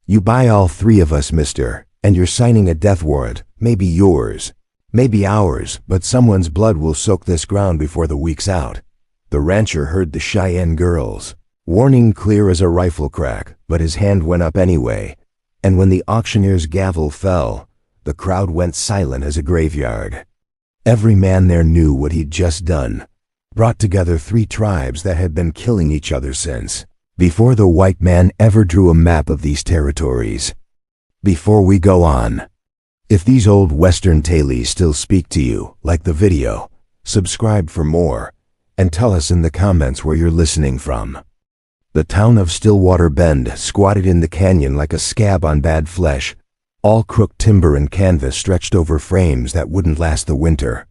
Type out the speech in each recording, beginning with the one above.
You buy all three of us, mister, and you're signing a death warrant, maybe yours, maybe ours, but someone's blood will soak this ground before the week's out. The rancher heard the Cheyenne girls, warning clear as a rifle crack, but his hand went up anyway, and when the auctioneer's gavel fell, the crowd went silent as a graveyard. Every man there knew what he'd just done, brought together three tribes that had been killing each other since, before the white man ever drew a map of these territories. Before we go on, if these old Western tales still speak to you, like the video, subscribe for more, and tell us in the comments where you're listening from. The town of Stillwater Bend squatted in the canyon like a scab on bad flesh, all crooked timber and canvas stretched over frames that wouldn't last the winter.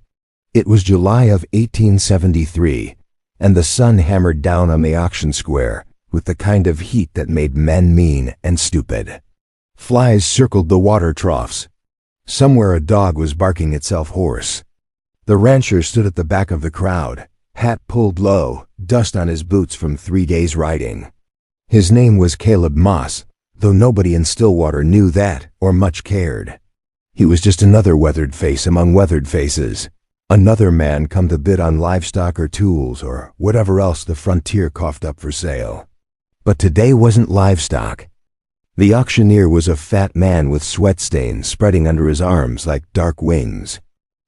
It was July of 1873, and the sun hammered down on the auction square with the kind of heat that made men mean and stupid. Flies circled the water troughs. Somewhere a dog was barking itself hoarse. The rancher stood at the back of the crowd, hat pulled low, dust on his boots from 3 days riding. His name was Caleb Moss, though nobody in Stillwater knew that or much cared. He was just another weathered face among weathered faces, another man come to bid on livestock or tools or whatever else the frontier coughed up for sale. But today wasn't livestock. The auctioneer was a fat man with sweat stains spreading under his arms like dark wings.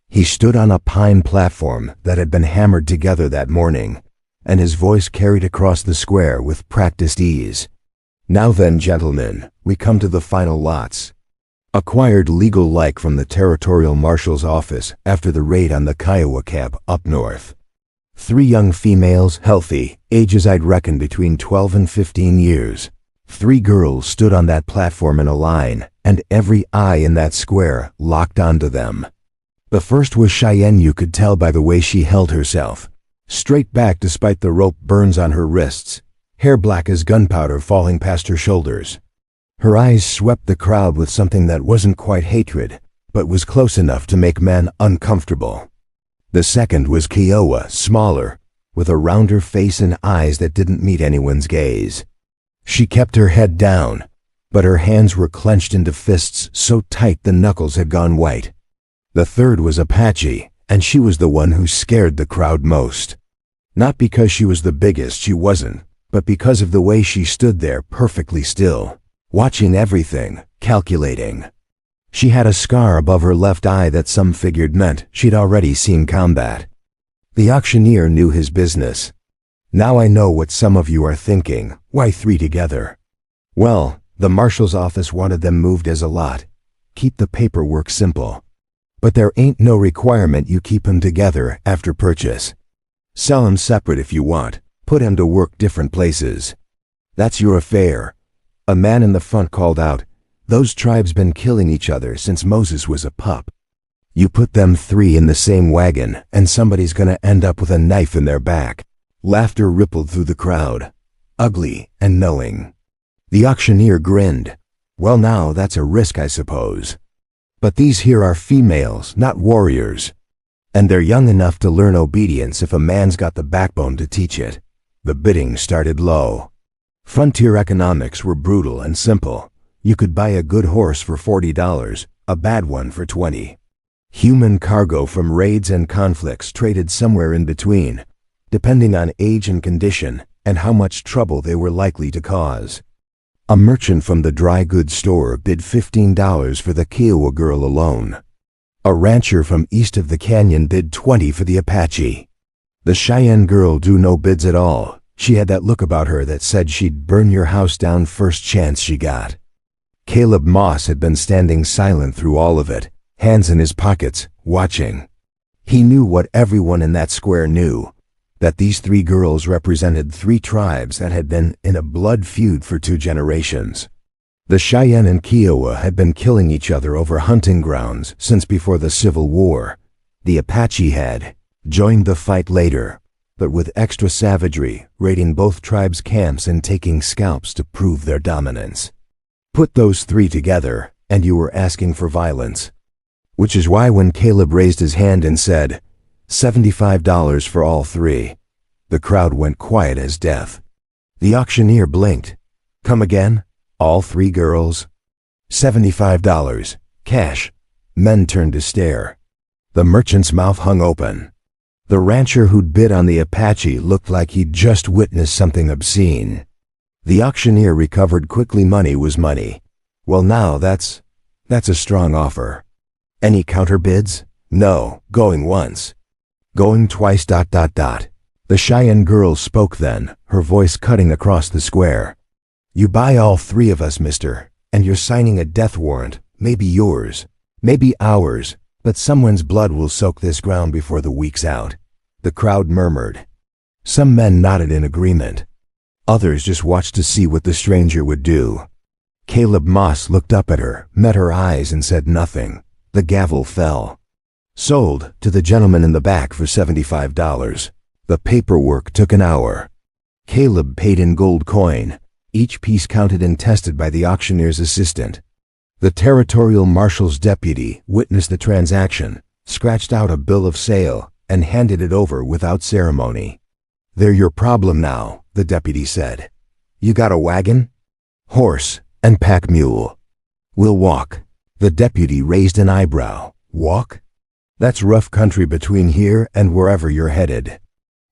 He stood on a pine platform that had been hammered together that morning, and his voice carried across the square with practiced ease. Now then, gentlemen, we come to the final lots. Acquired legal like from the territorial marshal's office after the raid on the Kiowa camp up north. 3 young females, healthy, ages I'd reckon between 12 and 15 years. 3 girls stood on that platform in a line, and every eye in that square locked onto them. The first was Cheyenne. You could tell by the way she held herself, straight back despite the rope burns on her wrists, hair black as gunpowder falling past her shoulders. Her eyes swept the crowd with something that wasn't quite hatred, but was close enough to make men uncomfortable. The second was Kiowa, smaller, with a rounder face and eyes that didn't meet anyone's gaze. She kept her head down, but her hands were clenched into fists so tight the knuckles had gone white. The third was Apache, and she was the one who scared the crowd most. Not because she was the biggest, she wasn't, but because of the way she stood there perfectly still, watching everything, calculating. She had a scar above her left eye that some figured meant she'd already seen combat. The auctioneer knew his business. Now I know what some of you are thinking, why 3 together? Well, the marshal's office wanted them moved as a lot. Keep the paperwork simple. But there ain't no requirement you keep 'em together after purchase. Sell 'em separate if you want, put 'em to work different places. That's your affair. A man in the front called out, "Those tribes been killing each other since Moses was a pup. You put them 3 in the same wagon, and somebody's gonna end up with a knife in their back." Laughter rippled through the crowd, ugly and knowing. The auctioneer grinned. Well, now that's a risk, I suppose. But these here are females, not warriors. And they're young enough to learn obedience if a man's got the backbone to teach it. The bidding started low. Frontier economics were brutal and simple. You could buy a good horse for $40, a bad one for $20. Human cargo from raids and conflicts traded somewhere in between, depending on age and condition and how much trouble they were likely to cause. A merchant from the dry goods store bid $15 for the Kiowa girl alone. A rancher from east of the canyon bid $20 for the Apache. The Cheyenne girl drew no bids at all. She had that look about her that said she'd burn your house down first chance she got. Caleb Moss had been standing silent through all of it, hands in his pockets, watching. He knew what everyone in that square knew, that these 3 girls represented 3 tribes that had been in a blood feud for 2 generations. The Cheyenne and Kiowa had been killing each other over hunting grounds since before the Civil War. The Apache had joined the fight later, but with extra savagery, raiding both tribes' camps and taking scalps to prove their dominance. Put those 3 together, and you were asking for violence. Which is why when Caleb raised his hand and said, $75 for all 3, the crowd went quiet as death. The auctioneer blinked. Come again? All 3 girls? $75. Cash. Men turned to stare. The merchant's mouth hung open. The rancher who'd bid on the Apache looked like he'd just witnessed something obscene. The auctioneer recovered quickly. Money was money. Well, now that's a strong offer. Any counter bids? No. Going once. Going twice. The Cheyenne girl spoke then, her voice cutting across the square. You buy all 3 of us, mister, and you're signing a death warrant, maybe yours, maybe ours, but someone's blood will soak this ground before the week's out. The crowd murmured. Some men nodded in agreement. Others just watched to see what the stranger would do. Caleb Moss looked up at her, met her eyes, and said nothing. The gavel fell. Sold to the gentleman in the back for $75. The paperwork took an hour. Caleb paid in gold coin, each piece counted and tested by the auctioneer's assistant. The territorial marshal's deputy witnessed the transaction, scratched out a bill of sale, and handed it over without ceremony. They're your problem now, the deputy said. You got a wagon? Horse and pack mule. We'll walk. The deputy raised an eyebrow. Walk? That's rough country between here and wherever you're headed.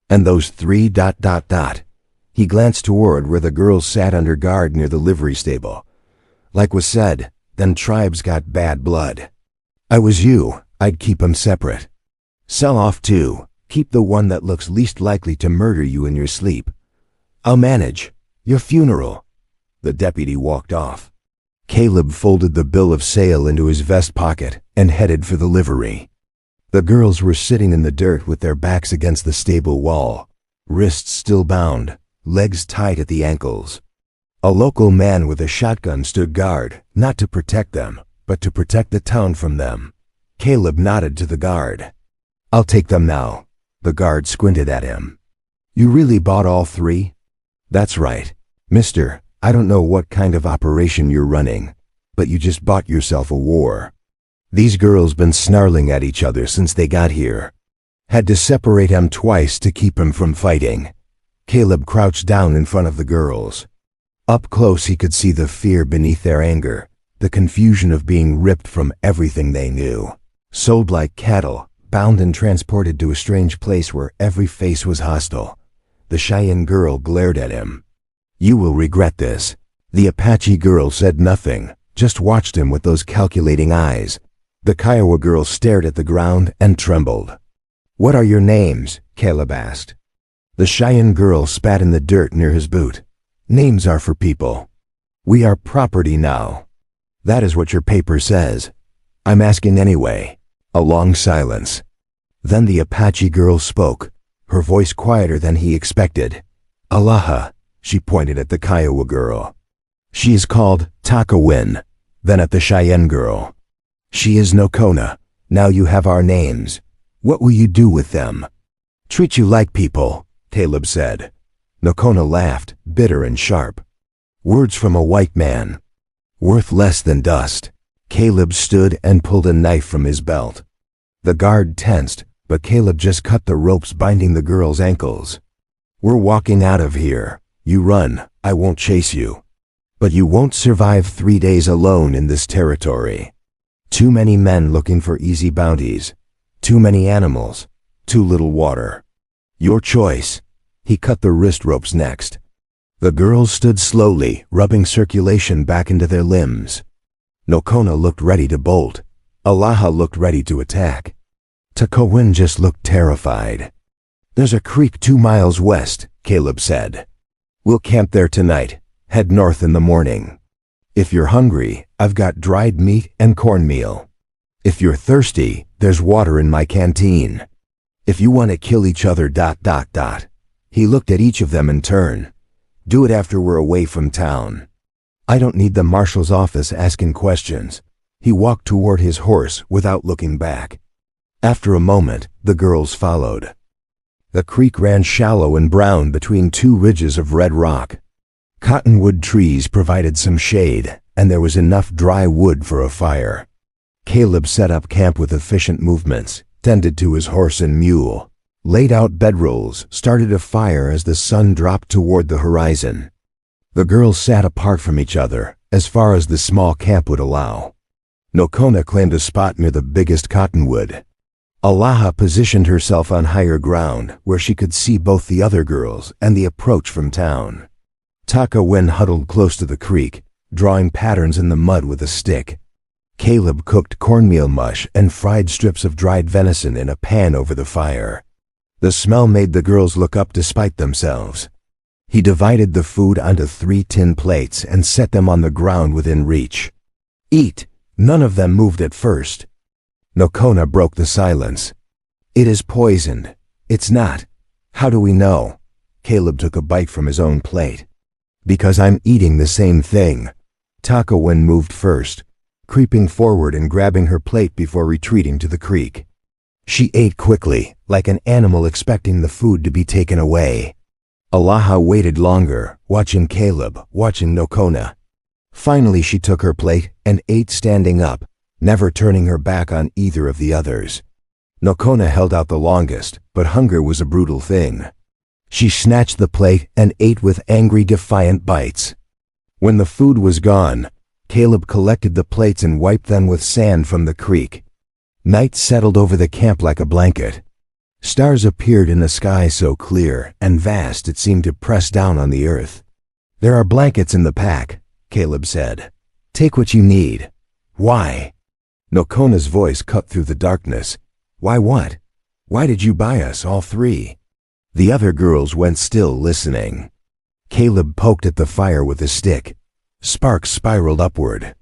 And those 3... He glanced toward where the girls sat under guard near the livery stable. Like was said, them tribes got bad blood. I was you, I'd keep 'em separate. Sell off 2, keep the one that looks least likely to murder you in your sleep. I'll manage. Your funeral. The deputy walked off. Caleb folded the bill of sale into his vest pocket and headed for the livery. The girls were sitting in the dirt with their backs against the stable wall, wrists still bound, legs tied at the ankles. A local man with a shotgun stood guard, not to protect them, but to protect the town from them. Caleb nodded to the guard. I'll take them now. The guard squinted at him. You really bought all 3? That's right. Mister, I don't know what kind of operation you're running, but you just bought yourself a war. These girls been snarling at each other since they got here. Had to separate 'em twice to keep 'em from fighting. Caleb crouched down in front of the girls. Up close he could see the fear beneath their anger, the confusion of being ripped from everything they knew. Sold like cattle, bound and transported to a strange place where every face was hostile. The Cheyenne girl glared at him. You will regret this. The Apache girl said nothing, just watched him with those calculating eyes. The Kiowa girl stared at the ground and trembled. What are your names? Caleb asked. The Cheyenne girl spat in the dirt near his boot. Names are for people. We are property now. That is what your paper says. I'm asking anyway. A long silence. Then the Apache girl spoke, her voice quieter than he expected. Alaha, she pointed at the Kiowa girl. She is called Takawin, then at the Cheyenne girl. She is Nokona. Now you have our names. What will you do with them? Treat you like people, Caleb said. Nokona laughed, bitter and sharp. Words from a white man. Worth less than dust. Caleb stood and pulled a knife from his belt. The guard tensed, but Caleb just cut the ropes binding the girl's ankles. We're walking out of here. You run, I won't chase you. But you won't survive 3 days alone in this territory. Too many men looking for easy bounties. Too many animals. Too little water. Your choice. He cut the wrist ropes next. The girls stood slowly, rubbing circulation back into their limbs. Nokona looked ready to bolt. Alaha looked ready to attack. Takawin just looked terrified. There's a creek 2 miles west, Caleb said. We'll camp there tonight. Head north in the morning. If you're hungry, I've got dried meat and cornmeal. If you're thirsty, there's water in my canteen. If you want to kill each other... He looked at each of them in turn. Do it after we're away from town. I don't need the marshal's office asking questions. He walked toward his horse without looking back. After a moment, the girls followed. The creek ran shallow and brown between 2 ridges of red rock. Cottonwood trees provided some shade, and there was enough dry wood for a fire. Caleb set up camp with efficient movements, tended to his horse and mule, laid out bedrolls, started a fire as the sun dropped toward the horizon. The girls sat apart from each other, as far as the small camp would allow. Nokona claimed a spot near the biggest cottonwood. Alaha positioned herself on higher ground, where she could see both the other girls and the approach from town. Taka-Wen huddled close to the creek, drawing patterns in the mud with a stick. Caleb cooked cornmeal mush and fried strips of dried venison in a pan over the fire. The smell made the girls look up despite themselves. He divided the food onto 3 tin plates and set them on the ground within reach. "Eat." None of them moved at first. Nokona broke the silence. "It is poisoned." "It's not." "How do we know?" Caleb took a bite from his own plate. "Because I'm eating the same thing." Taka-Wen moved first, creeping forward and grabbing her plate before retreating to the creek. She ate quickly, like an animal expecting the food to be taken away. Alaha waited longer, watching Caleb, watching Nokona. Finally she took her plate and ate standing up, never turning her back on either of the others. Nokona held out the longest, but hunger was a brutal thing. She snatched the plate and ate with angry, defiant bites. When the food was gone, Caleb collected the plates and wiped them with sand from the creek. Night settled over the camp like a blanket. Stars appeared in the sky so clear and vast it seemed to press down on the earth. "There are blankets in the pack," Caleb said. "Take what you need." "Why?" Nokona's voice cut through the darkness. "Why what? Why did you buy us, all 3? The other girls went still, listening. Caleb poked at the fire with a stick. Sparks spiraled upward.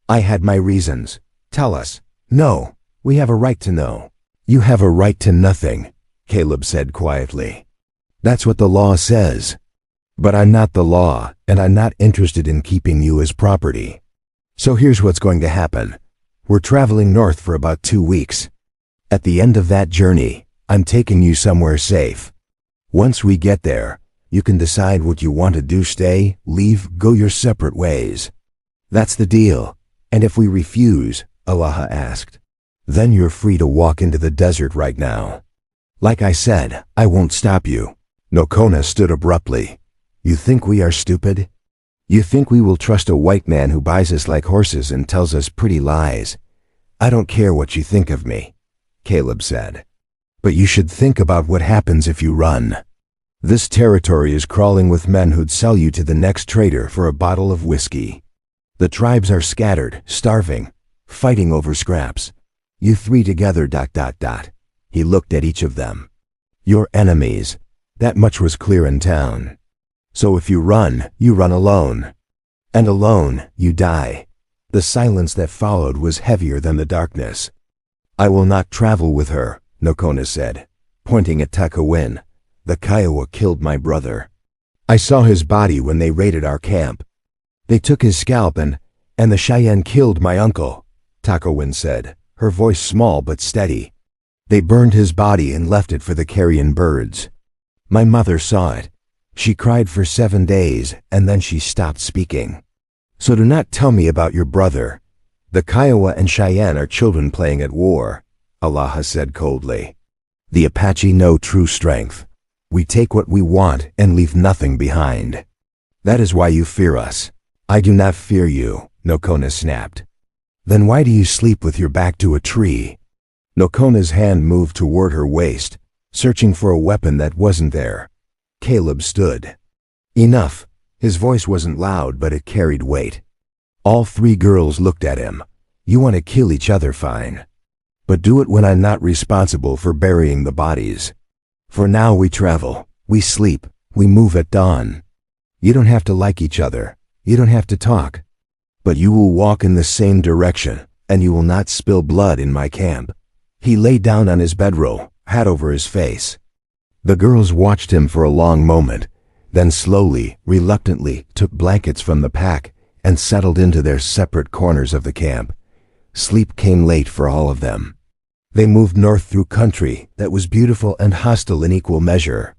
"I had my reasons." "Tell us." "No, we have a right to know." "You have a right to nothing," Caleb said quietly. "That's what the law says. But I'm not the law, and I'm not interested in keeping you as property. So here's what's going to happen. We're traveling north for about 2 weeks. At the end of that journey, I'm taking you somewhere safe. Once we get there, you can decide what you want to do, stay, leave, go your separate ways. That's the deal. And if we refuse, Alaha asked, then you're free to walk into the desert right now. Like I said, I won't stop you." Nokona stood abruptly. "You think we are stupid? You think we will trust a white man who buys us like horses and tells us pretty lies? I don't care what you think of me," Caleb said. "But you should think about what happens if you run. This territory is crawling with men who'd sell you to the next trader for a bottle of whiskey. The tribes are scattered, starving, fighting over scraps. You 3 together, ... He looked at each of them. "You're enemies." That much was clear in town. "So if you run alone. And alone, you die." The silence that followed was heavier than the darkness. "I will not travel with her," Nokona said, pointing at Taka-Wen. "The Kiowa killed my brother. I saw his body when they raided our camp. They took his scalp and the Cheyenne killed my uncle," Taka-Wen said, her voice small but steady. "They burned his body and left it for the carrion birds. My mother saw it. She cried for 7 days and then she stopped speaking. So do not tell me about your brother. The Kiowa and Cheyenne are children playing at war," Alaha said coldly. "The Apache know true strength. We take what we want and leave nothing behind. That is why you fear us." "I do not fear you," Nokona snapped. "Then why do you sleep with your back to a tree?" Nokona's hand moved toward her waist, searching for a weapon that wasn't there. Caleb stood. "Enough." His voice wasn't loud, but it carried weight. All 3 girls looked at him. "You want to kill each other, fine. But do it when I'm not responsible for burying the bodies. For now we travel, we sleep, we move at dawn. You don't have to like each other, you don't have to talk. But you will walk in the same direction, and you will not spill blood in my camp." He lay down on his bedroll, hat over his face. The girls watched him for a long moment, then slowly, reluctantly, took blankets from the pack and settled into their separate corners of the camp. Sleep came late for all of them. They moved north through country that was beautiful and hostile in equal measure.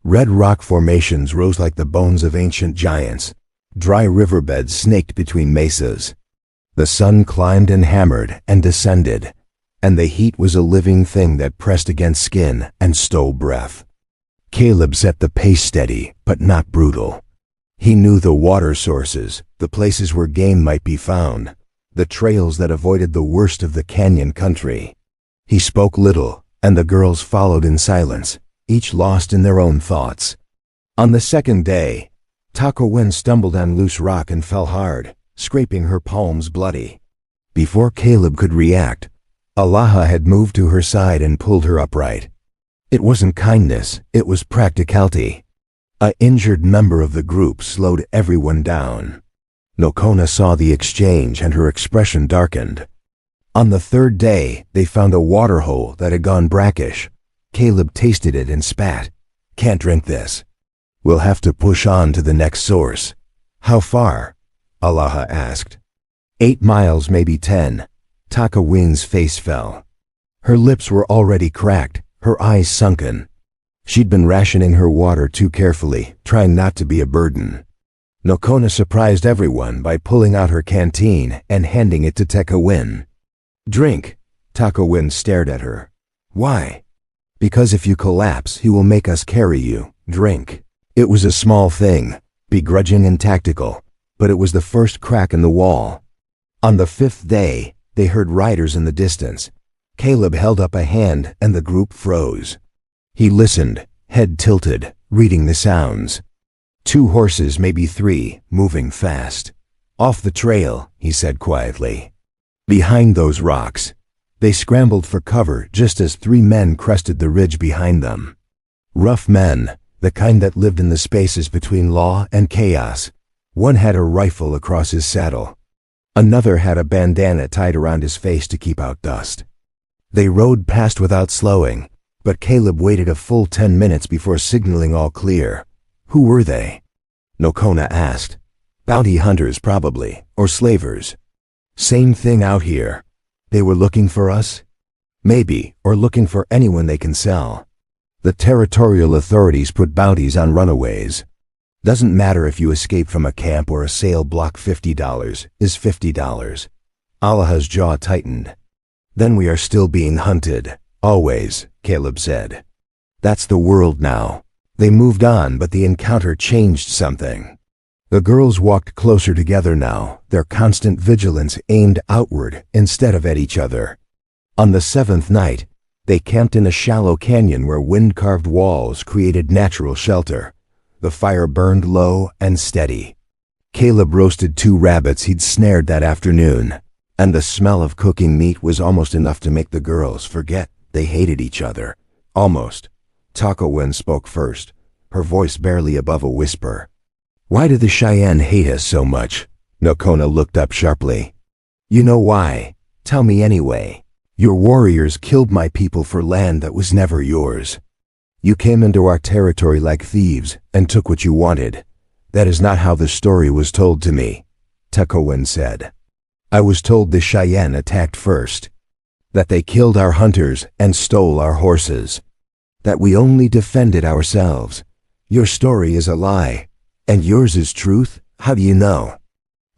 Red rock formations rose like the bones of ancient giants. Dry riverbeds snaked between mesas. The sun climbed and hammered and descended, and the heat was a living thing that pressed against skin and stole breath. Caleb set the pace steady, but not brutal. He knew the water sources, the places where game might be found, the trails that avoided the worst of the canyon country. He spoke little, and the girls followed in silence, each lost in their own thoughts. On the second day, Takawin stumbled on loose rock and fell hard, scraping her palms bloody. Before Caleb could react, Alaha had moved to her side and pulled her upright. It wasn't kindness, it was practicality. An injured member of the group slowed everyone down. Nokona saw the exchange and her expression darkened. On the third day, they found a water hole that had gone brackish. Caleb tasted it and spat. "Can't drink this. We'll have to push on to the next source." "How far?" Alaha asked. 8 miles, maybe 10. Takawin's face fell. Her lips were already cracked, her eyes sunken. She'd been rationing her water too carefully, trying not to be a burden. Nokona surprised everyone by pulling out her canteen and handing it to Takawin. "Drink." Takawin stared at her. "Why?" "Because if you collapse, he will make us carry you. Drink." It was a small thing, begrudging and tactical, but it was the first crack in the wall. On the 5th day, they heard riders in the distance. Caleb held up a hand and the group froze. He listened, head tilted, reading the sounds. 2 horses, maybe 3, moving fast. "Off the trail," he said quietly. "Behind those rocks." They scrambled for cover just as 3 men crested the ridge behind them. Rough men, the kind that lived in the spaces between law and chaos. One had a rifle across his saddle. Another had a bandana tied around his face to keep out dust. They rode past without slowing, but Caleb waited a full 10 minutes before signaling all clear. "Who were they?" Nokona asked. "Bounty hunters probably, or slavers." "Same thing out here. They were looking for us?" "Maybe, or looking for anyone they can sell. The territorial authorities put bounties on runaways. Doesn't matter if you escape from a camp or a sale block. $50 is $50. Alaha's jaw tightened. "Then we are still being hunted. Always," Caleb said. "That's the world now." They moved on, but the encounter changed something. The girls walked closer together now, their constant vigilance aimed outward instead of at each other. On the 7th night, they camped in a shallow canyon where wind-carved walls created natural shelter. The fire burned low and steady. Caleb roasted 2 rabbits he'd snared that afternoon, and the smell of cooking meat was almost enough to make the girls forget they hated each other. Almost. Takawin spoke first, her voice barely above a whisper. "Why do the Cheyenne hate us so much?" Nokona looked up sharply. "You know why. Tell me anyway. Your warriors killed my people for land that was never yours. You came into our territory like thieves and took what you wanted. That is not how the story was told to me," Takawin said. "I was told the Cheyenne attacked first. That they killed our hunters and stole our horses. That we only defended ourselves. Your story is a lie, and yours is truth. How do you know?"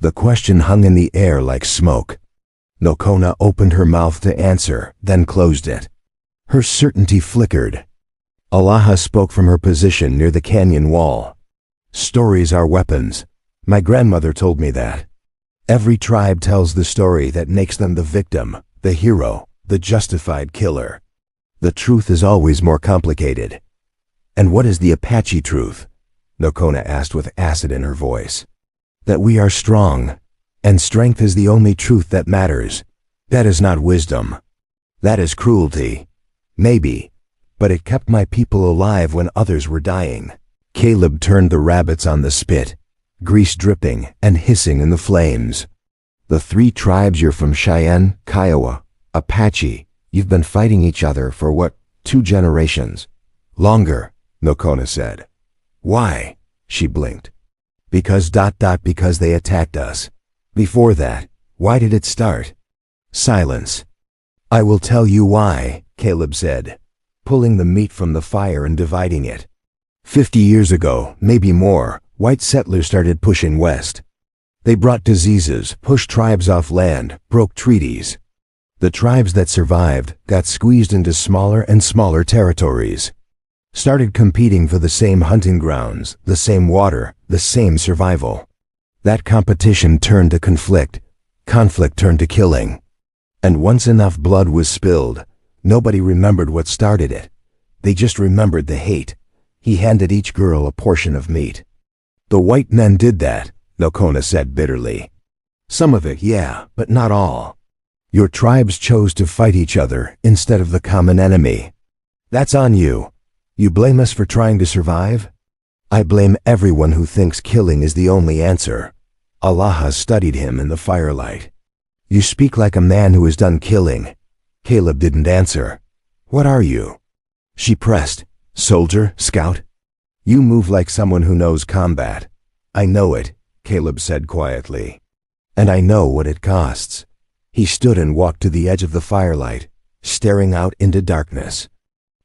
The question hung in the air like smoke. Nokona opened her mouth to answer, then closed it. Her certainty flickered. Alaha spoke from her position near the canyon wall. "Stories are weapons. My grandmother told me that. Every tribe tells the story that makes them the victim, the hero, the justified killer. The truth is always more complicated." "And what is the Apache truth?" Nokona asked with acid in her voice. "That we are strong, and strength is the only truth that matters. That is not wisdom. That is cruelty. Maybe, but it kept my people alive when others were dying." Caleb turned the rabbits on the spit, grease dripping and hissing in the flames. "The 3 tribes you're from, Cheyenne, Kiowa, Apache, you've been fighting each other for what, 2 generations?" "Longer," Nokona said. "Why?" She blinked. Because they attacked us. Before that, why did it start?" Silence. "I will tell you why," Caleb said, pulling the meat from the fire and dividing it. 50 years ago, maybe more, white settlers started pushing west. They brought diseases, pushed tribes off land, broke treaties. The tribes that survived got squeezed into smaller and smaller territories. Started competing for the same hunting grounds, the same water, the same survival. That competition turned to conflict. Conflict turned to killing. And once enough blood was spilled, nobody remembered what started it. They just remembered the hate. He handed each girl a portion of meat. The white men did that, Nokona said bitterly. Some of it, yeah, but not all. Your tribes chose to fight each other instead of the common enemy. That's on you. You blame us for trying to survive? I blame everyone who thinks killing is the only answer. Allah studied him in the firelight. You speak like a man who has done killing. Caleb didn't answer. What are you? She pressed. Soldier? Scout? You move like someone who knows combat. I know it, Caleb said quietly. And I know what it costs. He stood and walked to the edge of the firelight, staring out into darkness.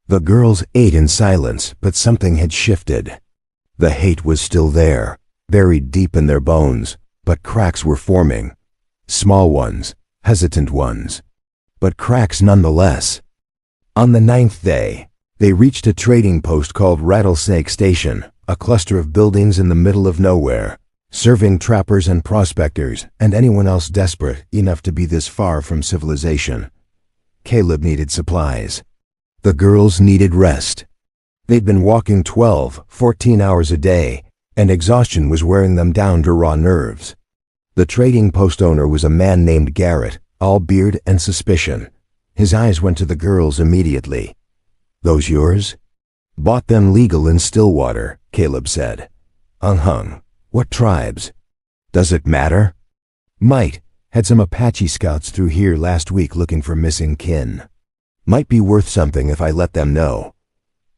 The girls ate in silence, but something had shifted. The hate was still there, buried deep in their bones, but cracks were forming. Small ones, hesitant ones, but cracks nonetheless. On the 9th day, they reached a trading post called Rattlesnake Station, a cluster of buildings in the middle of nowhere, serving trappers and prospectors and anyone else desperate enough to be this far from civilization. Caleb needed supplies. The girls needed rest. They'd been walking 12, 14 hours a day, and exhaustion was wearing them down to raw nerves. The trading post owner was a man named Garrett, all beard and suspicion. His eyes went to the girls immediately. Those yours? Bought them legal in Stillwater, Caleb said. Unhung. What tribes? Does it matter? Might. Had some Apache scouts through here last week looking for missing kin. Might be worth something if I let them know.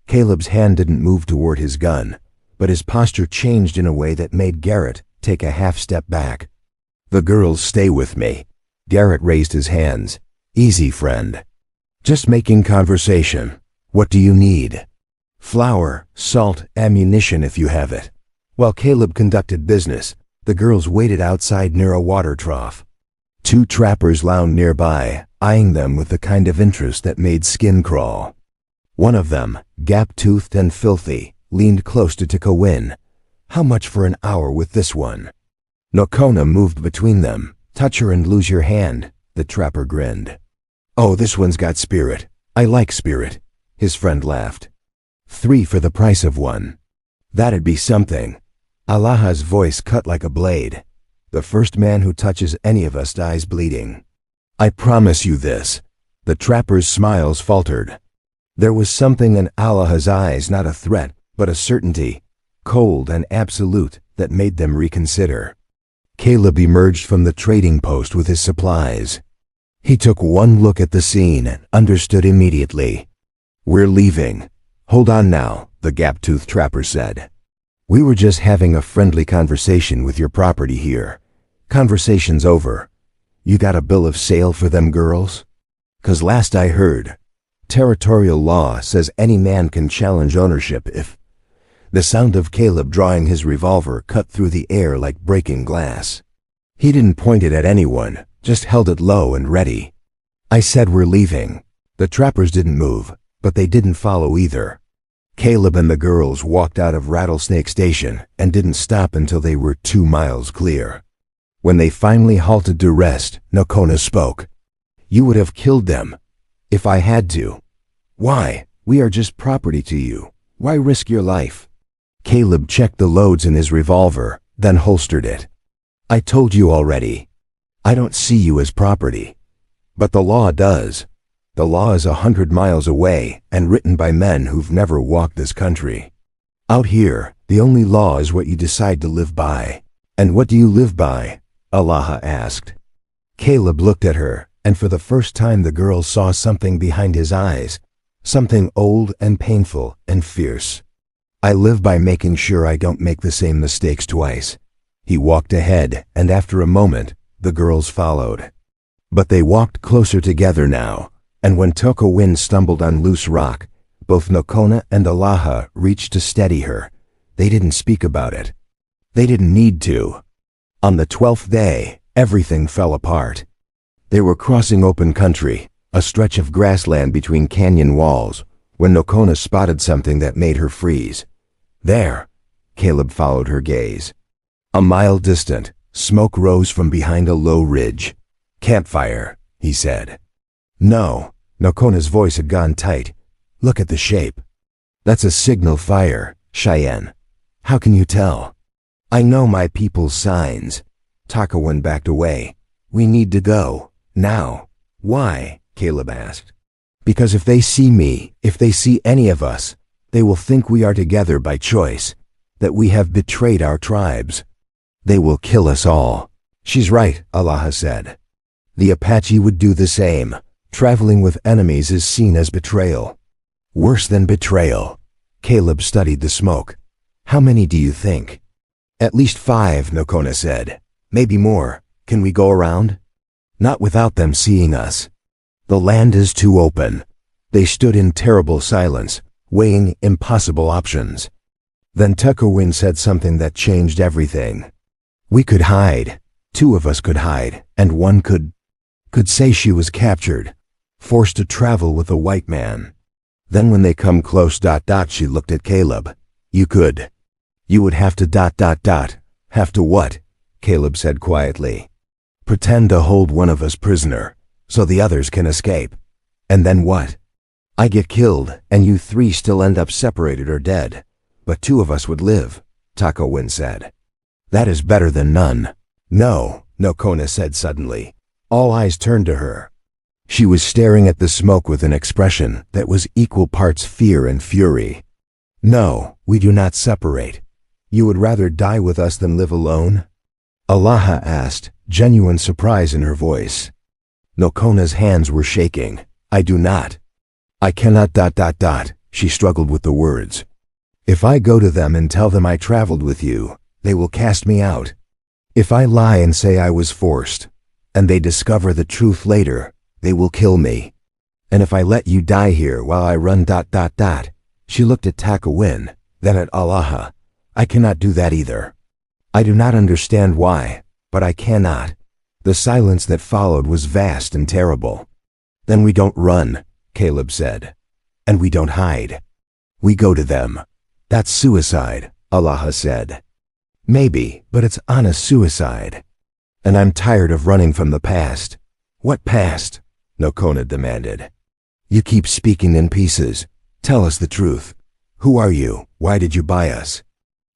Caleb's hand didn't move toward his gun, but his posture changed in a way that made Garrett take a half step back. The girls stay with me. Garrett raised his hands. Easy, friend. Just making conversation. What do you need? Flour, salt, ammunition if you have it. While Caleb conducted business, the girls waited outside near a water trough. 2 trappers lounged nearby, eyeing them with the kind of interest that made skin crawl. One of them, gap-toothed and filthy, leaned close to Tikowin. How much for an hour with this one? Nokona moved between them. Touch her and lose your hand, the trapper grinned. Oh, this one's got spirit. I like spirit, his friend laughed. 3 for the price of 1. That'd be something. Allah's voice cut like a blade. The first man who touches any of us dies bleeding. I promise you this. The trapper's smiles faltered. There was something in Allah's eyes, not a threat, but a certainty, cold and absolute, that made them reconsider. Caleb emerged from the trading post with his supplies. He took one look at the scene and understood immediately. We're leaving. Hold on now, the gap-toothed trapper said. We were just having a friendly conversation with your property here. Conversation's over. You got a bill of sale for them girls? 'Cause last I heard, territorial law says any man can challenge ownership if... The sound of Caleb drawing his revolver cut through the air like breaking glass. He didn't point it at anyone, just held it low and ready. I said we're leaving. The trappers didn't move, but they didn't follow either. Caleb and the girls walked out of Rattlesnake Station and didn't stop until they were 2 miles clear. When they finally halted to rest, Nokona spoke. You would have killed them. If I had to. Why? We are just property to you. Why risk your life? Caleb checked the loads in his revolver, then holstered it. I told you already. I don't see you as property. But the law does. The law is 100 miles away and written by men who've never walked this country. Out here, the only law is what you decide to live by. And what do you live by? Allah asked. Caleb looked at her, and for the first time the girl saw something behind his eyes, something old and painful and fierce. I live by making sure I don't make the same mistakes twice. He walked ahead, and after a moment, the girls followed. But they walked closer together now, and when Tikowin stumbled on loose rock, both Nokona and Allah reached to steady her. They didn't speak about it. They didn't need to. On the 12th day, everything fell apart. They were crossing open country, a stretch of grassland between canyon walls, when Nokona spotted something that made her freeze. There, Caleb followed her gaze. A mile distant, smoke rose from behind a low ridge. Campfire, he said. No, Nokona's voice had gone tight. Look at the shape. That's a signal fire, Cheyenne. How can you tell? I know my people's signs. Takawin backed away. We need to go, now. Why? Caleb asked. Because if they see me, if they see any of us, they will think we are together by choice, that we have betrayed our tribes. They will kill us all. She's right, Allah said. The Apache would do the same. Traveling with enemies is seen as betrayal. Worse than betrayal. Caleb studied the smoke. How many do you think? At least 5, Nokona said. Maybe more. Can we go around? Not without them seeing us. The land is too open. They stood in terrible silence, weighing impossible options. Then Takawin said something that changed everything. We could hide. 2 of us could hide, and one could say she was captured, forced to travel with a white man. Then when they come close, she looked at Caleb. You would have to Have to what? Caleb said quietly. Pretend to hold one of us prisoner, so the others can escape. And then what? I get killed, and you 3 still end up separated or dead. But 2 of us would live, Takawin said. That is better than none. No, Nokona said suddenly. All eyes turned to her. She was staring at the smoke with an expression that was equal parts fear and fury. No, we do not separate. You would rather die with us than live alone? Allah asked, genuine surprise in her voice. Nokona's hands were shaking. I do not. I cannot She struggled with the words. If I go to them and tell them I traveled with you, they will cast me out. If I lie and say I was forced, and they discover the truth later, they will kill me. And if I let you die here while I run She looked at Takawin, then at Allah. I cannot do that either. I do not understand why, but I cannot. The silence that followed was vast and terrible. Then we don't run, Caleb said. And we don't hide. We go to them. That's suicide, Allah said. Maybe, but it's honest suicide. And I'm tired of running from the past. What past? Nokona demanded. You keep speaking in pieces. Tell us the truth. Who are you? Why did you buy us?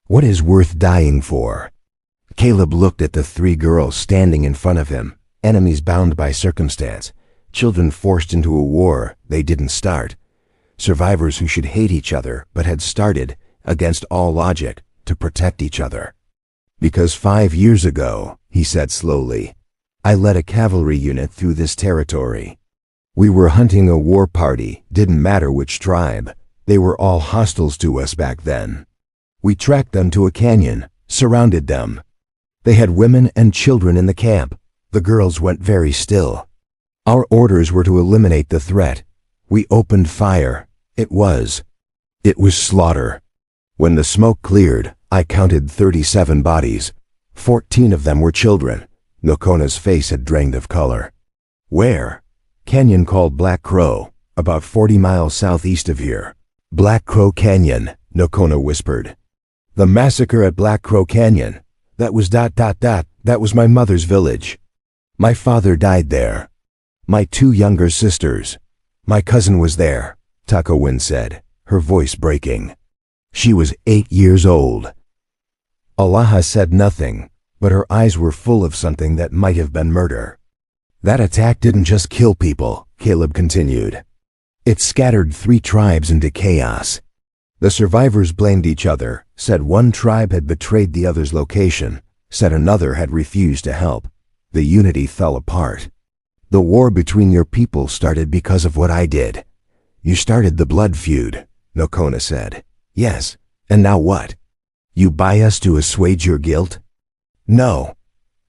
What is worth dying for? Caleb looked at the 3 girls standing in front of him, enemies bound by circumstance, children forced into a war they didn't start, survivors who should hate each other but had started, against all logic, to protect each other. Because 5 years ago, he said slowly, I led a cavalry unit through this territory. We were hunting a war party, didn't matter which tribe. They were all hostiles to us back then. We tracked them to a canyon, surrounded them. They had women and children in the camp. The girls went very still. Our orders were to eliminate the threat. We opened fire. It was slaughter. When the smoke cleared, I counted 37 bodies. 14 of them were children. Nokona's face had drained of color. Where? Canyon called Black Crow, about 40 miles southeast of here. Black Crow Canyon, Nokona whispered. The massacre at Black Crow Canyon. That was That was my mother's village. My father died there. My 2 younger sisters. My cousin was there, Takawin said, her voice breaking. She was 8 years old. Allah said nothing, but her eyes were full of something that might have been murder. That attack didn't just kill people, Caleb continued. It scattered 3 tribes into chaos. The survivors blamed each other, said one tribe had betrayed the other's location, said another had refused to help. The unity fell apart. The war between your people started because of what I did. You started the blood feud, Nokona said. Yes, and now what? You buy us to assuage your guilt? No.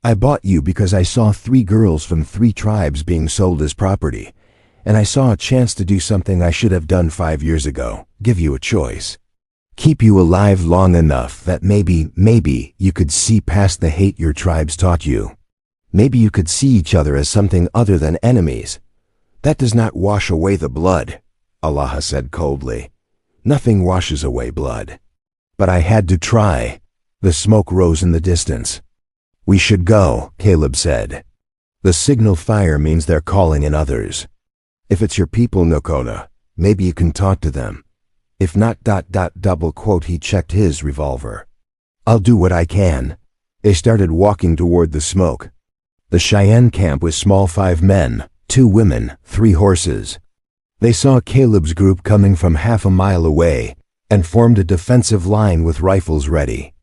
I bought you because I saw 3 girls from 3 tribes being sold as property, and I saw a chance to do something I should have done 5 years ago, give you a choice. Keep you alive long enough that maybe you could see past the hate your tribes taught you. Maybe you could see each other as something other than enemies. That does not wash away the blood. Allah said coldly. Nothing washes away blood. But I had to try. The smoke rose in the distance. We should go, Caleb said. The signal fire means they're calling in others. If it's your people, Nokona, maybe you can talk to them. If not, double quote, he checked his revolver. I'll do what I can. They started walking toward the smoke. The Cheyenne camp was small, 5 men, 2 women, 3 horses. They saw Caleb's group coming from half a mile away and formed a defensive line with rifles ready.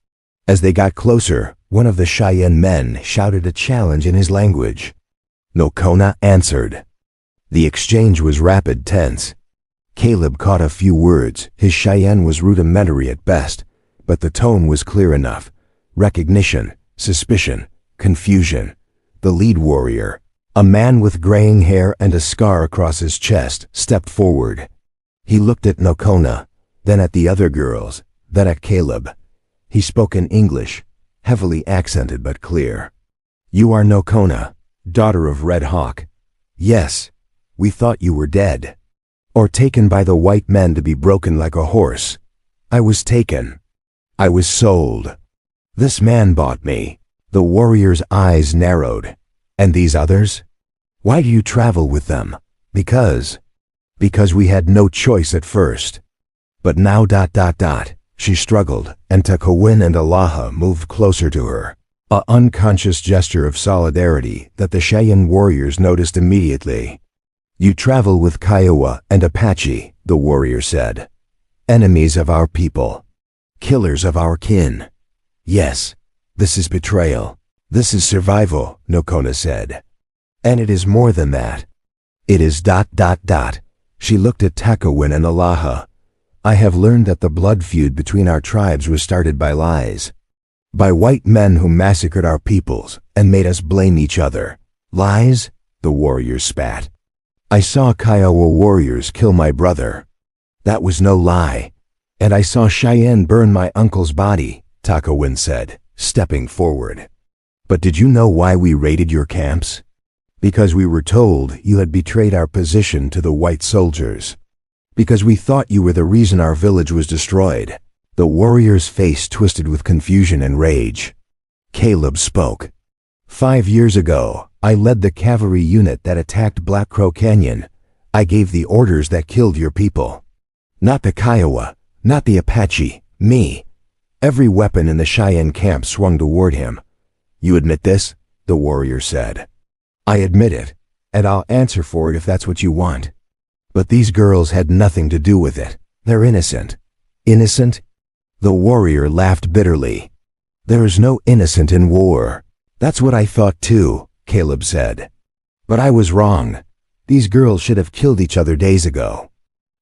As they got closer, one of the Cheyenne men shouted a challenge in his language. Nokona answered. The exchange was rapid, tense. Caleb caught a few words. His Cheyenne was rudimentary at best, but the tone was clear enough. Recognition, suspicion, confusion. The lead warrior, a man with graying hair and a scar across his chest, stepped forward. He looked at Nokona, then at the other girls, then at Caleb. He spoke in English, heavily accented but clear. You are Nokona, daughter of Red Hawk. Yes, we thought you were dead. Or taken by the white men to be broken like a horse. I was taken. I was sold. This man bought me. The warrior's eyes narrowed. And these others? Why do you travel with them? Because we had no choice at first. But now ... She struggled, and Takowin and Allaha moved closer to her. An unconscious gesture of solidarity that the Cheyenne warriors noticed immediately. You travel with Kiowa and Apache, the warrior said. Enemies of our people. Killers of our kin. Yes, this is betrayal. This is survival, Nokona said. And it is more than that. It is ... She looked at Takowin and Allaha. I have learned that the blood feud between our tribes was started by lies. By white men who massacred our peoples and made us blame each other. Lies? The warrior spat. I saw Kiowa warriors kill my brother. That was no lie. And I saw Cheyenne burn my uncle's body, Takowin said, stepping forward. But did you know why we raided your camps? Because we were told you had betrayed our position to the white soldiers. Because we thought you were the reason our village was destroyed. The warrior's face twisted with confusion and rage. Caleb spoke. 5 years ago, I led the cavalry unit that attacked Black Crow Canyon. I gave the orders that killed your people. Not the Kiowa, not the Apache, me. Every weapon in the Cheyenne camp swung toward him. You admit this? The warrior said. I admit it, and I'll answer for it if that's what you want. But these girls had nothing to do with it. They're innocent. Innocent? The warrior laughed bitterly. There is no innocent in war. That's what I thought too, Caleb said. But I was wrong. These girls should have killed each other days ago.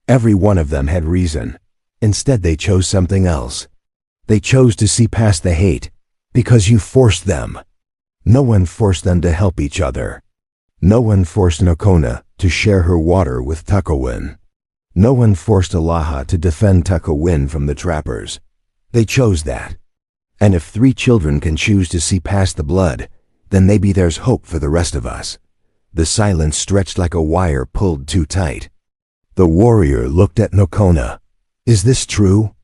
Every one of them had reason. Instead they chose something else. They chose to see past the hate, because you forced them. No one forced them to help each other. No one forced Nokona to share her water with Takowin. No one forced Allaha to defend Takowin from the trappers. They chose that. And if 3 children can choose to see past the blood, then maybe there's hope for the rest of us. The silence stretched like a wire pulled too tight. The warrior looked at Nokona. Is this true?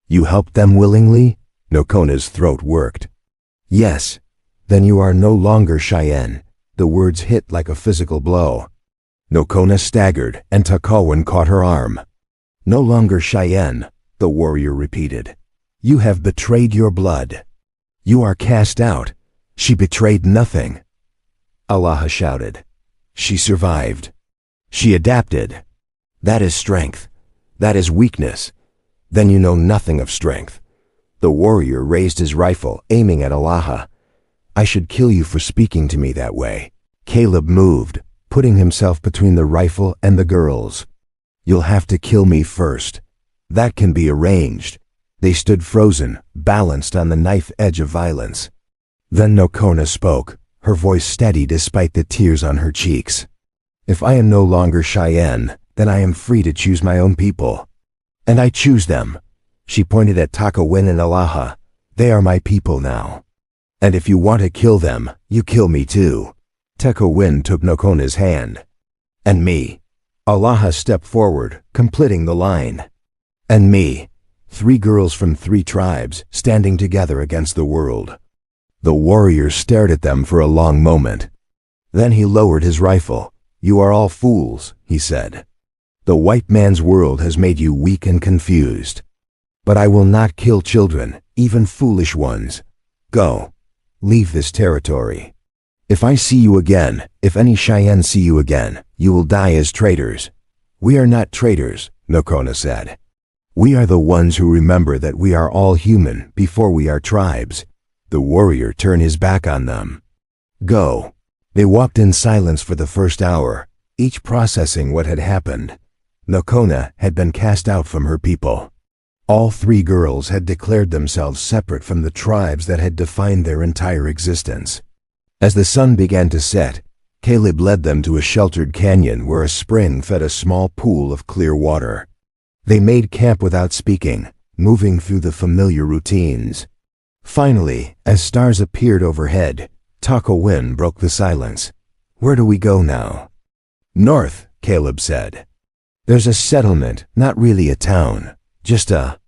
You helped them willingly? Nokona's throat worked. Yes. Then you are no longer Cheyenne. The words hit like a physical blow. Nokona staggered, and Takowin caught her arm. No longer Cheyenne, the warrior repeated. You have betrayed your blood. You are cast out. She betrayed nothing. Allaha shouted. She survived. She adapted. That is strength. That is weakness. Then you know nothing of strength. The warrior raised his rifle, aiming at Allaha. I should kill you for speaking to me that way. Caleb moved, putting himself between the rifle and the girls. You'll have to kill me first. That can be arranged. They stood frozen, balanced on the knife edge of violence. Then Nokona spoke, her voice steady despite the tears on her cheeks. If I am no longer Cheyenne, then I am free to choose my own people. And I choose them. She pointed at Takowin and Allaha. They are my people now. And if you want to kill them, you kill me too. Takowin took Nokona's hand. And me. Allah stepped forward, completing the line. And me, 3 girls from 3 tribes, standing together against the world. The warrior stared at them for a long moment. Then he lowered his rifle. You are all fools, he said. The white man's world has made you weak and confused. But I will not kill children, even foolish ones. Go. Leave this territory. If I see you again, if any Cheyenne see you again, you will die as traitors. We are not traitors, Narration said. We are the ones who remember that we are all human before we are tribes. The warrior turned his back on them. Go. They walked in silence for the first hour, each processing what had happened. Narration had been cast out from her people. All 3 girls had declared themselves separate from the tribes that had defined their entire existence. As the sun began to set, Caleb led them to a sheltered canyon where a spring fed a small pool of clear water. They made camp without speaking, moving through the familiar routines. Finally, as stars appeared overhead, Takawin broke the silence. Where do we go now? North, Caleb said. There's a settlement, not really a town, just a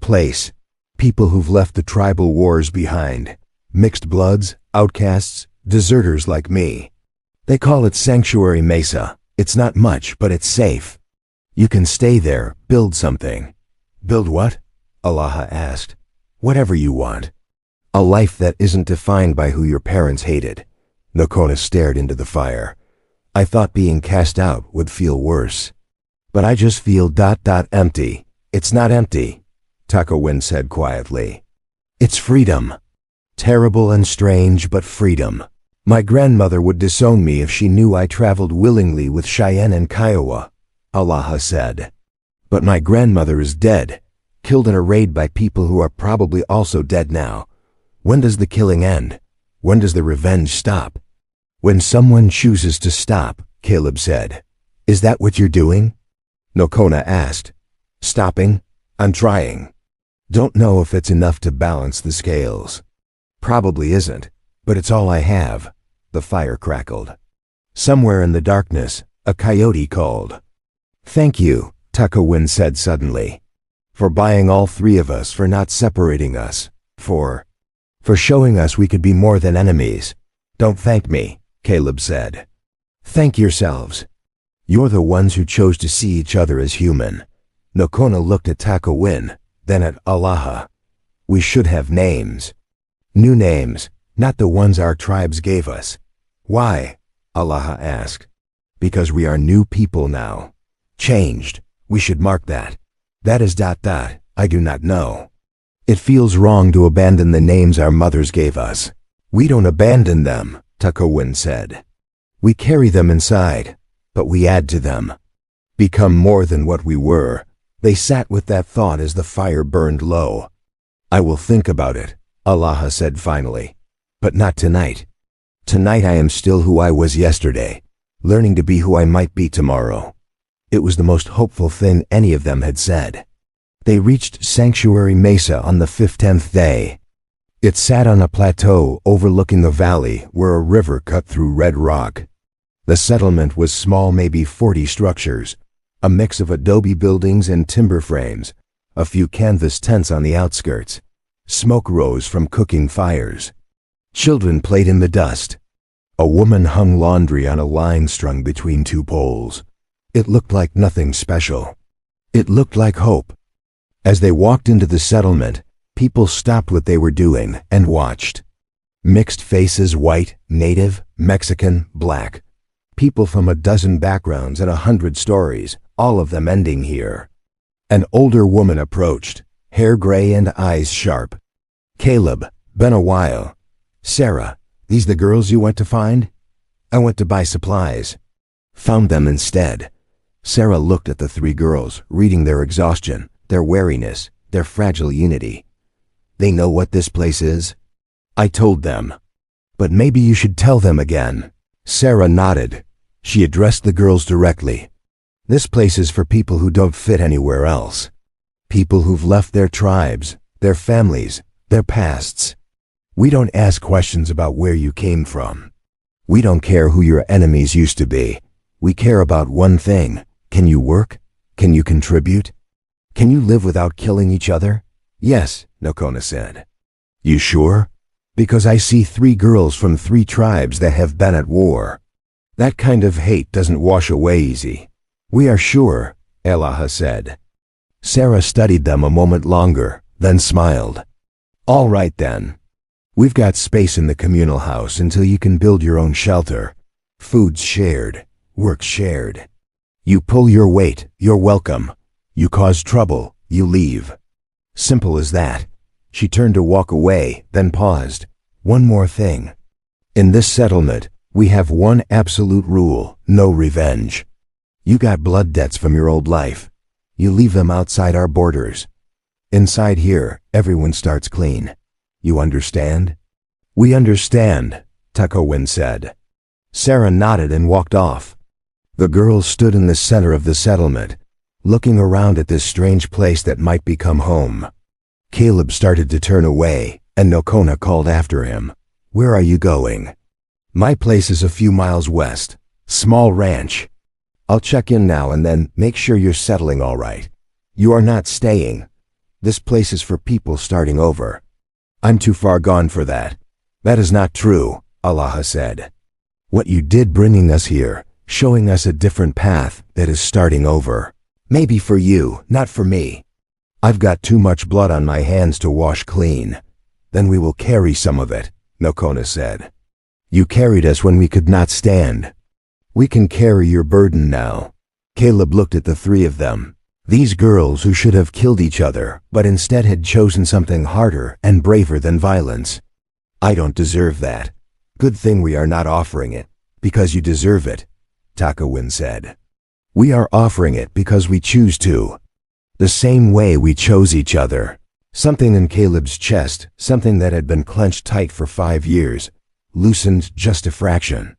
place. People who've left the tribal wars behind. Mixed bloods, outcasts, deserters like me. They call it Sanctuary Mesa. It's not much, but it's safe. You can stay there, build something. Build what? Allah asked. Whatever you want. A life that isn't defined by who your parents hated. Narration stared into the fire. I thought being cast out would feel worse. But I just feel empty. It's not empty, Takawin said quietly. It's freedom. Terrible and strange, but freedom. My grandmother would disown me if she knew I traveled willingly with Cheyenne and Kiowa, Allah said. But my grandmother is dead, killed in a raid by people who are probably also dead now. When does the killing end? When does the revenge stop? When someone chooses to stop, Caleb said. Is that what you're doing? Narration asked. Stopping? I'm trying. Don't know if it's enough to balance the scales. Probably isn't, but it's all I have. The fire crackled. Somewhere in the darkness, a coyote called. Thank you, Takawin said suddenly. For buying all 3 of us, for not separating us, for showing us we could be more than enemies. Don't thank me, Caleb said. Thank yourselves. You're the ones who chose to see each other as human. Narration looked at Takawin, then at Allah. We should have names. New names, not the ones our tribes gave us. Why? Allah asked. Because we are new people now. Changed. We should mark that. That is ... I do not know. It feels wrong to abandon the names our mothers gave us. We don't abandon them, Takawin said. We carry them inside, but we add to them. Become more than what we were. They sat with that thought as the fire burned low. I will think about it, Allah said finally. But not tonight. Tonight I am still who I was yesterday, learning to be who I might be tomorrow. It was the most hopeful thing any of them had said. They reached Sanctuary Mesa on the 15th day. It sat on a plateau overlooking the valley where a river cut through red rock. The settlement was small, maybe 40 structures, a mix of adobe buildings and timber frames, a few canvas tents on the outskirts. Smoke rose from cooking fires. Children played in the dust. A woman hung laundry on a line strung between 2 poles. It looked like nothing special. It looked like hope. As they walked into the settlement, people stopped what they were doing and watched. Mixed faces, white, native, Mexican, black. People from a dozen backgrounds and 100 stories, all of them ending here. An older woman approached, hair gray and eyes sharp. Caleb, been a while. Sarah, these the girls you went to find? I went to buy supplies. Found them instead. Sarah looked at the 3 girls, reading their exhaustion, their wariness, their fragile unity. They know what this place is? I told them. But maybe you should tell them again. Sarah nodded. She addressed the girls directly. This place is for people who don't fit anywhere else. People who've left their tribes, their families, their pasts. We don't ask questions about where you came from. We don't care who your enemies used to be. We care about one thing. Can you work? Can you contribute? Can you live without killing each other? Yes, Nokona said. You sure? Because I see 3 girls from 3 tribes that have been at war. That kind of hate doesn't wash away easy. We are sure, Elaha said. Sarah studied them a moment longer, then smiled. All right then. We've got space in the communal house until you can build your own shelter. Food's shared, work's shared. You pull your weight, you're welcome. You cause trouble, you leave. Simple as that. She turned to walk away, then paused. One more thing. In this settlement, we have one absolute rule: no revenge. You got blood debts from your old life. You leave them outside our borders. Inside here, everyone starts clean. You understand? We understand, Takowin said. Sarah nodded and walked off. The girls stood in the center of the settlement, looking around at this strange place that might become home. Caleb started to turn away, and Nokona called after him. Where are you going? My place is a few miles west. Small ranch. I'll check in now and then make sure you're settling all right. You are not staying. This place is for people starting over. I'm too far gone for that. That is not true, Elaha said. What you did bringing us here, showing us a different path that is starting over. Maybe for you, not for me. I've got too much blood on my hands to wash clean. Then we will carry some of it, Nokona said. You carried us when we could not stand. We can carry your burden now. Caleb looked at the 3 of them. These girls who should have killed each other, but instead had chosen something harder and braver than violence. I don't deserve that. Good thing we are not offering it, because you deserve it, Takowin said. We are offering it because we choose to. The same way we chose each other. Something in Caleb's chest, something that had been clenched tight for 5 years, loosened just a fraction.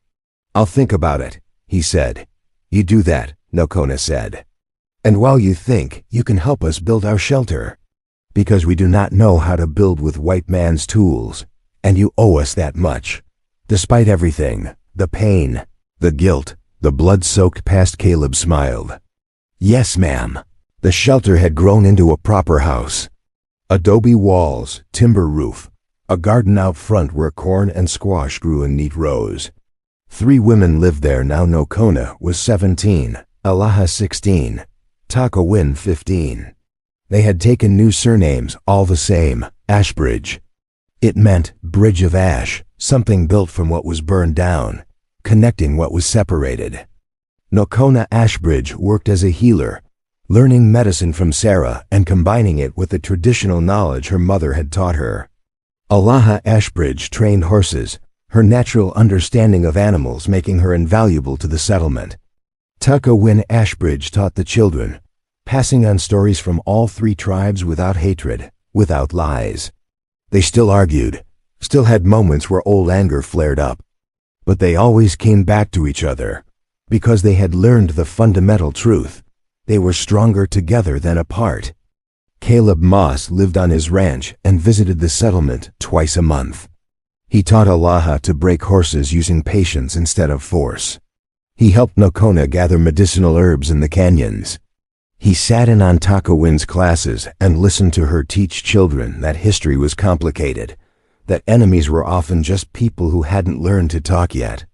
I'll think about it, he said. You do that, Nokona said. And while you think, you can help us build our shelter. Because we do not know how to build with white man's tools, and you owe us that much. Despite everything, the pain, the guilt, the blood-soaked past Caleb smiled. Yes, ma'am. The shelter had grown into a proper house. Adobe walls, timber roof, a garden out front where corn and squash grew in neat rows. 3 women lived there now. Nokona was 17, Elaha 16, Takowin 15. They had taken new surnames, all the same, Ashbridge. It meant bridge of ash, something built from what was burned down, connecting what was separated. Nokona Ashbridge worked as a healer, learning medicine from Sarah and combining it with the traditional knowledge her mother had taught her. Elaha Ashbridge trained horses, her natural understanding of animals making her invaluable to the settlement. Takowin Ashbridge taught the children, passing on stories from all 3 tribes without hatred, without lies. They still argued, still had moments where old anger flared up. But they always came back to each other, because they had learned the fundamental truth. They were stronger together than apart. Caleb Moss lived on his ranch and visited the settlement twice a month. He taught Elaha to break horses using patience instead of force. He helped Nokona gather medicinal herbs in the canyons. He sat in on Takowin's classes and listened to her teach children that history was complicated, that enemies were often just people who hadn't learned to talk yet.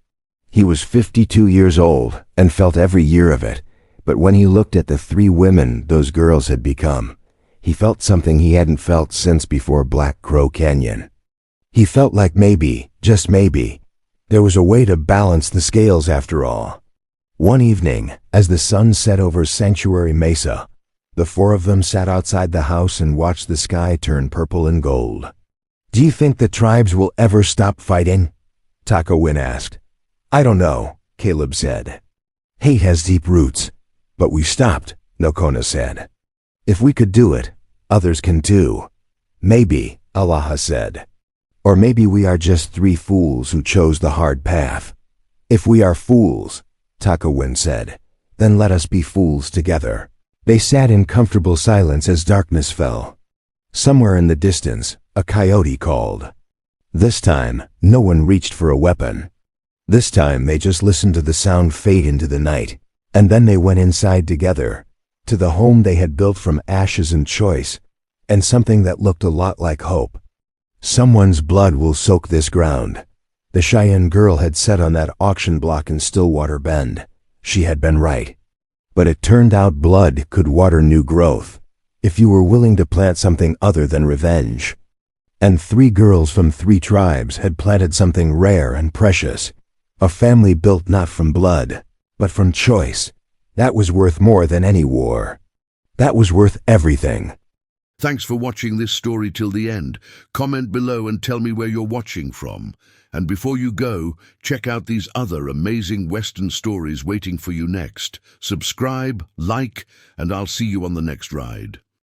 He was 52 years old and felt every year of it, but when he looked at the 3 women those girls had become, he felt something he hadn't felt since before Black Crow Canyon. He felt like maybe, just maybe, there was a way to balance the scales after all. One evening, as the sun set over Sanctuary Mesa, the 4 of them sat outside the house and watched the sky turn purple and gold. Do you think the tribes will ever stop fighting? Takowin asked. I don't know, Caleb said. Hate has deep roots, but we stopped, Nokona said. If we could do it, others can too. Maybe, Elaha said. Or maybe we are just 3 fools who chose the hard path. If we are fools, Takowin said, then let us be fools together. They sat in comfortable silence as darkness fell. Somewhere in the distance, a coyote called. This time, no one reached for a weapon. This time they just listened to the sound fade into the night, and then they went inside together, to the home they had built from ashes and choice, and something that looked a lot like hope. Someone's blood will soak this ground. The Cheyenne girl had said on that auction block in Stillwater Bend. She had been right. But it turned out blood could water new growth, if you were willing to plant something other than revenge. And 3 girls from 3 tribes had planted something rare and precious, a family built not from blood, but from choice. That was worth more than any war. That was worth everything. Thanks for watching this story till the end. Comment below and tell me where you're watching from. And before you go, check out these other amazing Western stories waiting for you next. Subscribe, like, and I'll see you on the next ride.